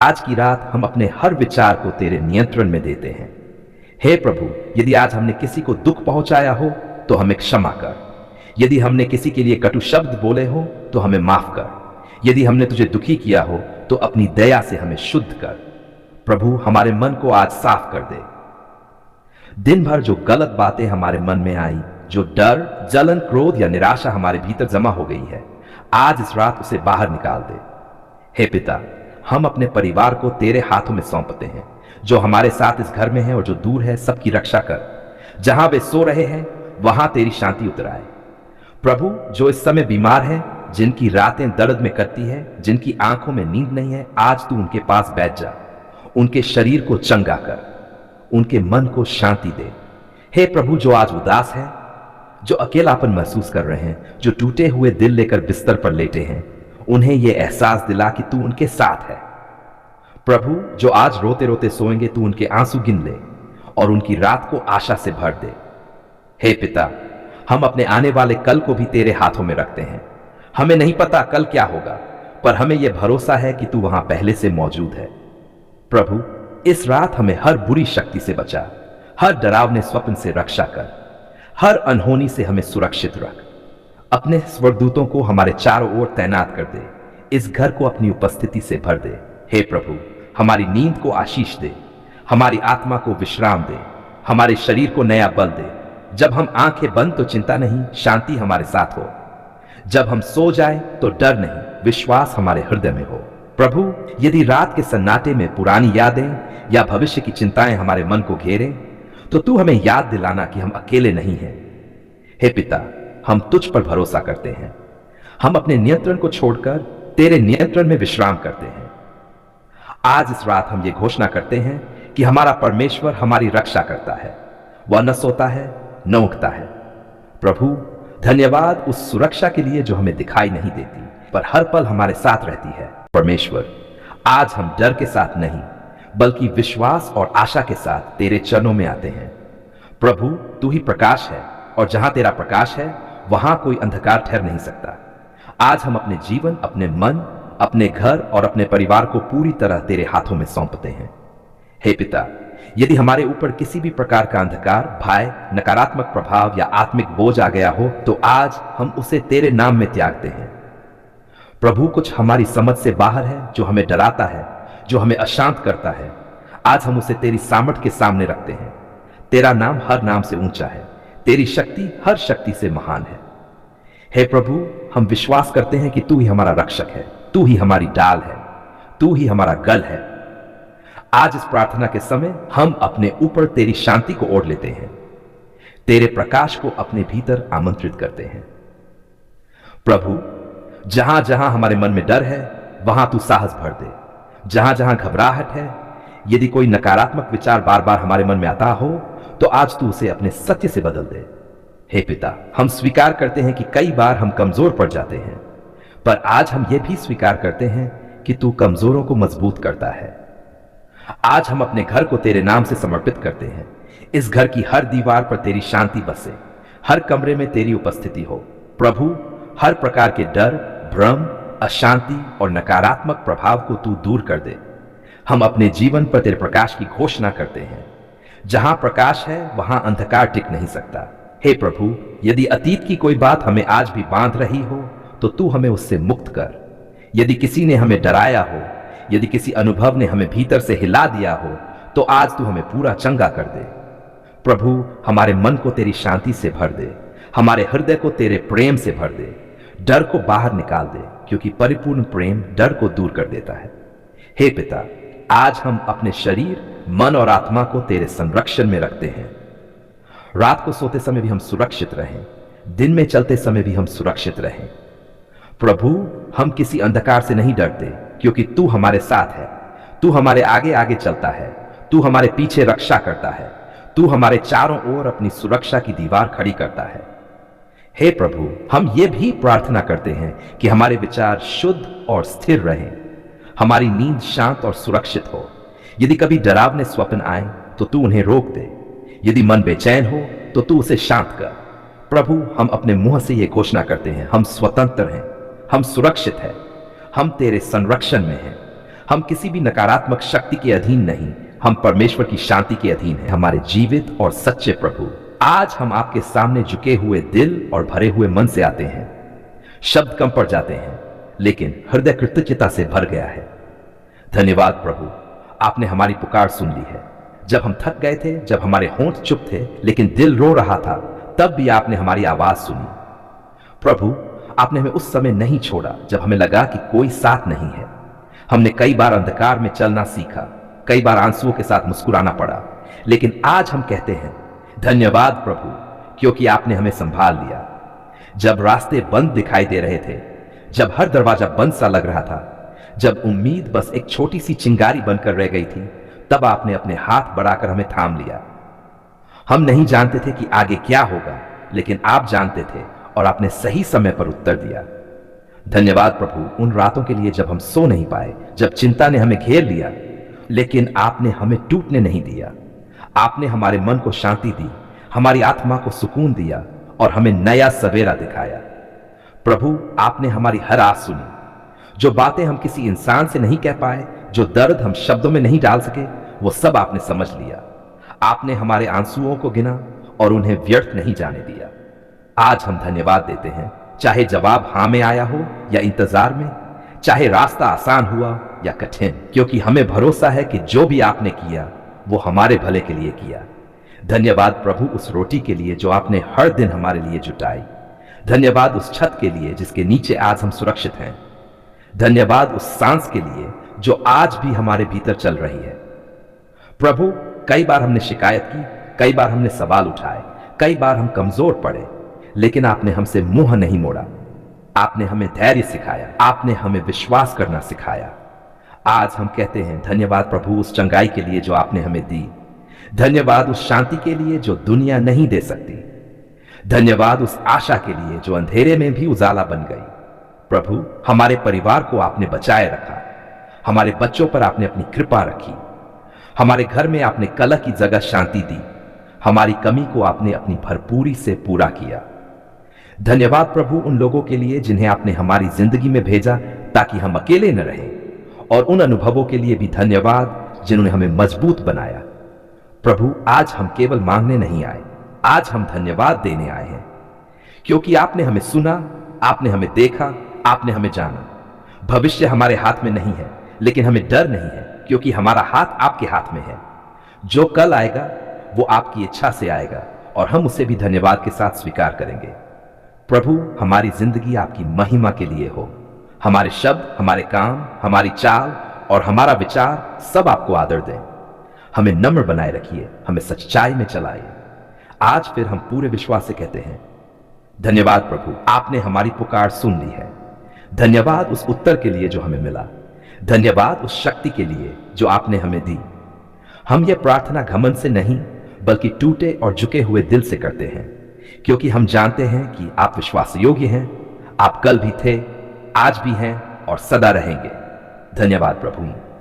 आज की रात हम अपने हर विचार को तेरे नियंत्रण में देते हैं। हे प्रभु, यदि आज हमने किसी को दुख पहुंचाया हो तो हमें क्षमा कर। यदि हमने किसी के लिए कटु शब्द बोले हो तो हमें माफ कर। यदि हमने तुझे दुखी किया हो तो अपनी दया से हमें शुद्ध कर। प्रभु, हमारे मन को आज साफ कर दे। दिन भर जो गलत बातें हमारे मन में आई, जो डर, जलन, क्रोध या निराशा हमारे भीतर जमा हो गई है, आज इस रात उसे बाहर निकाल दे। हे पिता, हम अपने परिवार को तेरे हाथों में सौंपते हैं। जो हमारे साथ इस घर में है और जो दूर है, सबकी रक्षा कर। जहां वे सो रहे हैं वहां तेरी शांति उतर आए। प्रभु, जो इस समय बीमार है, जिनकी रातें दर्द में कटती है, जिनकी आंखों में नींद नहीं है, आज तू उनके पास बैठ जा। उनके शरीर को चंगा कर, उनके मन को शांति दे। हे प्रभु, जो आज उदास है, जो अकेलापन महसूस कर रहे हैं, जो टूटे हुए दिल लेकर बिस्तर पर लेटे हैं, उन्हें यह एहसास दिला कि तू उनके साथ है। प्रभु, जो आज रोते रोते सोएंगे, तू उनके आंसू गिन ले और उनकी रात को आशा से भर दे। हे पिता, हम अपने आने वाले कल को भी तेरे हाथों में रखते हैं। हमें नहीं पता कल क्या होगा, पर हमें यह भरोसा है कि तू वहां पहले से मौजूद है। प्रभु, इस रात हमें हर बुरी शक्ति से बचा, हर डरावने स्वप्न से रक्षा कर, हर अनहोनी से हमें सुरक्षित रख। अपने स्वर्गदूतों को हमारे चारों ओर तैनात कर दे। इस घर को अपनी उपस्थिति से भर दे। हे प्रभु, हमारी नींद को आशीष दे, हमारी आत्मा को विश्राम दे, हमारे शरीर को नया बल दे। जब हम आंखें बंद तो चिंता नहीं, शांति हमारे साथ हो। जब हम सो जाएं तो डर नहीं, विश्वास हमारे हृदय में हो। प्रभु, यदि रात के सन्नाटे में पुरानी यादें या भविष्य की चिंताएं हमारे मन को घेरें, तो तू हमें याद दिलाना कि हम अकेले नहीं हैं। हे पिता, हम तुझ पर भरोसा करते हैं। हम अपने नियंत्रण को छोड़कर तेरे नियंत्रण में विश्राम करते हैं। आज इस रात हम ये घोषणा करते हैं कि हमारा परमेश्वर हमारी रक्षा करता है। वह न सोता है न उठता है। प्रभु, धन्यवाद उस सुरक्षा के लिए जो हमें दिखाई नहीं देती, पर हर पल हमारे साथ रहती है। परमेश्वर, आज हम डर के साथ नहीं, बल्कि विश्वास और आशा के साथ तेरे चरणों में आते हैं। प्रभु, तू ही प्रकाश है और जहां तेरा प्रकाश है वहां कोई अंधकार ठहर नहीं सकता। आज हम अपने जीवन, अपने मन, अपने घर और अपने परिवार को पूरी तरह तेरे हाथों में सौंपते हैं। हे पिता, यदि हमारे ऊपर किसी भी प्रकार का अंधकार, भय, नकारात्मक प्रभाव या आत्मिक बोझ आ गया हो, तो आज हम उसे तेरे नाम में त्यागते हैं। प्रभु, कुछ हमारी समझ से बाहर है जो हमें डराता है, जो हमें अशांत करता है, आज हम उसे तेरी सामर्थ के सामने रखते हैं। तेरा नाम हर नाम से ऊंचा है, तेरी शक्ति हर शक्ति से महान है। हे प्रभु, हम विश्वास करते हैं कि तू ही हमारा रक्षक है, तू ही हमारी डाल है, तू ही हमारा गल है। आज इस प्रार्थना के समय हम अपने ऊपर तेरी शांति को ओढ़ लेते हैं, तेरे प्रकाश को अपने भीतर आमंत्रित करते हैं। प्रभु, जहां जहां हमारे मन में डर है वहां तू साहस भर दे। जहां जहां घबराहट है, यदि कोई नकारात्मक विचार बार बार हमारे मन में आता हो, तो आज तू उसे अपने सत्य से बदल दे। हे पिता, हम स्वीकार करते हैं कि कई बार हम कमजोर पड़ जाते हैं, पर आज हम यह भी स्वीकार करते हैं कि तू कमजोरों को मजबूत करता है। आज हम अपने घर को तेरे नाम से समर्पित करते हैं। इस घर की हर दीवार पर तेरी शांति बसे, हर कमरे में तेरी उपस्थिति हो। प्रभु, हर प्रकार के डर, भ्रम, अशांति और नकारात्मक प्रभाव को तू दूर कर दे। हम अपने जीवन पर तेरे प्रकाश की घोषणा करते हैं। जहां प्रकाश है वहां अंधकार टिक नहीं सकता। हे प्रभु, यदि अतीत की कोई बात हमें आज भी बांध रही हो, तो तू हमें उससे मुक्त कर। यदि किसी ने हमें डराया हो, यदि किसी अनुभव ने हमें भीतर से हिला दिया हो, तो आज तू हमें पूरा चंगा कर दे। प्रभु, हमारे मन को तेरी शांति से भर दे, हमारे हृदय को तेरे प्रेम से भर दे। डर को बाहर निकाल दे, क्योंकि परिपूर्ण प्रेम डर को दूर कर देता है। हे पिता, आज हम अपने शरीर, मन और आत्मा को तेरे संरक्षण में रखते हैं। रात को सोते समय भी हम सुरक्षित रहें, दिन में चलते समय भी हम सुरक्षित रहें। प्रभु, हम किसी अंधकार से नहीं डरते, क्योंकि तू हमारे साथ है। तू हमारे आगे आगे चलता है, तू हमारे पीछे रक्षा करता है, तू हमारे चारों ओर अपनी सुरक्षा की दीवार खड़ी करता है। हे प्रभु, हम ये भी प्रार्थना करते हैं कि हमारे विचार शुद्ध और स्थिर रहें, हमारी नींद शांत और सुरक्षित हो। यदि कभी डरावने स्वप्न आए तो तू उन्हें रोक दे। यदि मन बेचैन हो तो तू उसे शांत कर। प्रभु, हम अपने मुंह से यह घोषणा करते हैं, हम स्वतंत्र हैं, हम सुरक्षित हैं, हम तेरे संरक्षण में हैं, हम किसी भी नकारात्मक शक्ति के अधीन नहीं, हम परमेश्वर की शांति के अधीन हैं। हमारे जीवित और सच्चे प्रभु, आज हम आपके सामने झुके हुए दिल और भरे हुए मन से आते हैं। शब्द कम पड़ जाते हैं, लेकिन हृदय कृतज्ञता से भर गया है। धन्यवाद प्रभु, आपने हमारी पुकार सुन ली है। जब हम थक गए थे, जब हमारे होंठ चुप थे, लेकिन दिल रो रहा था, तब भी आपने हमारी आवाज सुनी। प्रभु, आपने हमें उस समय नहीं छोड़ा जब हमें लगा कि कोई साथ नहीं है। हमने कई बार अंधकार में चलना सीखा, कई बार आंसुओं के साथ मुस्कुराना पड़ा, लेकिन आज हम कहते हैं धन्यवाद प्रभु, क्योंकि आपने हमें संभाल लिया। जब रास्ते बंद दिखाई दे रहे थे, जब हर दरवाजा बंद सा लग रहा था, जब उम्मीद बस एक छोटी सी चिंगारी बनकर रह गई थी, तब आपने अपने हाथ बढ़ाकर हमें थाम लिया। हम नहीं जानते थे कि आगे क्या होगा, लेकिन आप जानते थे और आपने सही समय पर उत्तर दिया। धन्यवाद प्रभु उन रातों के लिए जब हम सो नहीं पाए, जब चिंता ने हमें घेर लिया, लेकिन आपने हमें टूटने नहीं दिया। आपने हमारे मन को शांति दी, हमारी आत्मा को सुकून दिया और हमें नया सवेरा दिखाया। प्रभु, आपने हमारी हर आस सुनी। जो बातें हम किसी इंसान से नहीं कह पाए, जो दर्द हम शब्दों में नहीं डाल सके, वो सब आपने समझ लिया। आपने हमारे आंसुओं को गिना और उन्हें व्यर्थ नहीं जाने दिया। आज हम धन्यवाद देते हैं, चाहे जवाब हाँ में आया हो या इंतजार में, चाहे रास्ता आसान हुआ या कठिन, क्योंकि हमें भरोसा है कि जो भी आपने किया वो हमारे भले के लिए किया। धन्यवाद प्रभु उस रोटी के लिए जो आपने हर दिन हमारे लिए जुटाई। धन्यवाद उस छत के लिए जिसके नीचे आज हम सुरक्षित हैं। धन्यवाद उस सांस के लिए जो आज भी हमारे भीतर चल रही है। प्रभु, कई बार हमने शिकायत की, कई बार हमने सवाल उठाए, कई बार हम कमजोर पड़े, लेकिन आपने हमसे मुंह नहीं मोड़ा। आपने हमें धैर्य सिखाया, आपने हमें विश्वास करना सिखाया। आज हम कहते हैं धन्यवाद प्रभु उस चंगाई के लिए जो आपने हमें दी। धन्यवाद उस शांति के लिए जो दुनिया नहीं दे सकती। धन्यवाद उस आशा के लिए जो अंधेरे में भी उजाला बन गई। प्रभु, हमारे परिवार को आपने बचाए रखा, हमारे बच्चों पर आपने अपनी कृपा रखी, हमारे घर में आपने कलह की जगह शांति दी, हमारी कमी को आपने अपनी भरपूरी से पूरा किया। धन्यवाद प्रभु उन लोगों के लिए जिन्हें आपने हमारी जिंदगी में भेजा ताकि हम अकेले न रहें, और उन अनुभवों के लिए भी धन्यवाद जिन्होंने हमें मजबूत बनाया। प्रभु, आज हम केवल मांगने नहीं आए, आज हम धन्यवाद देने आए हैं, क्योंकि आपने हमें सुना, आपने हमें देखा, आपने हमें जाना। भविष्य हमारे हाथ में नहीं है, लेकिन हमें डर नहीं है, क्योंकि हमारा हाथ आपके हाथ में है। जो कल आएगा वो आपकी इच्छा से आएगा और हम उसे भी धन्यवाद के साथ स्वीकार करेंगे। प्रभु, हमारी जिंदगी आपकी महिमा के लिए हो। हमारे शब्द, हमारे काम, हमारी चाल और हमारा विचार सब आपको आदर दें। हमें नम्र बनाए रखिए, हमें सच्चाई में चलाइए। आज फिर हम पूरे विश्वास से कहते हैं धन्यवाद प्रभु, आपने हमारी पुकार सुन ली है। धन्यवाद उस उत्तर के लिए जो हमें मिला। धन्यवाद उस शक्ति के लिए जो आपने हमें दी। हम ये प्रार्थना घमंड से नहीं, बल्कि टूटे और झुके हुए दिल से करते हैं, क्योंकि हम जानते हैं कि आप विश्वास योग्य हैं। आप कल भी थे, आज भी हैं और सदा रहेंगे। धन्यवाद प्रभु।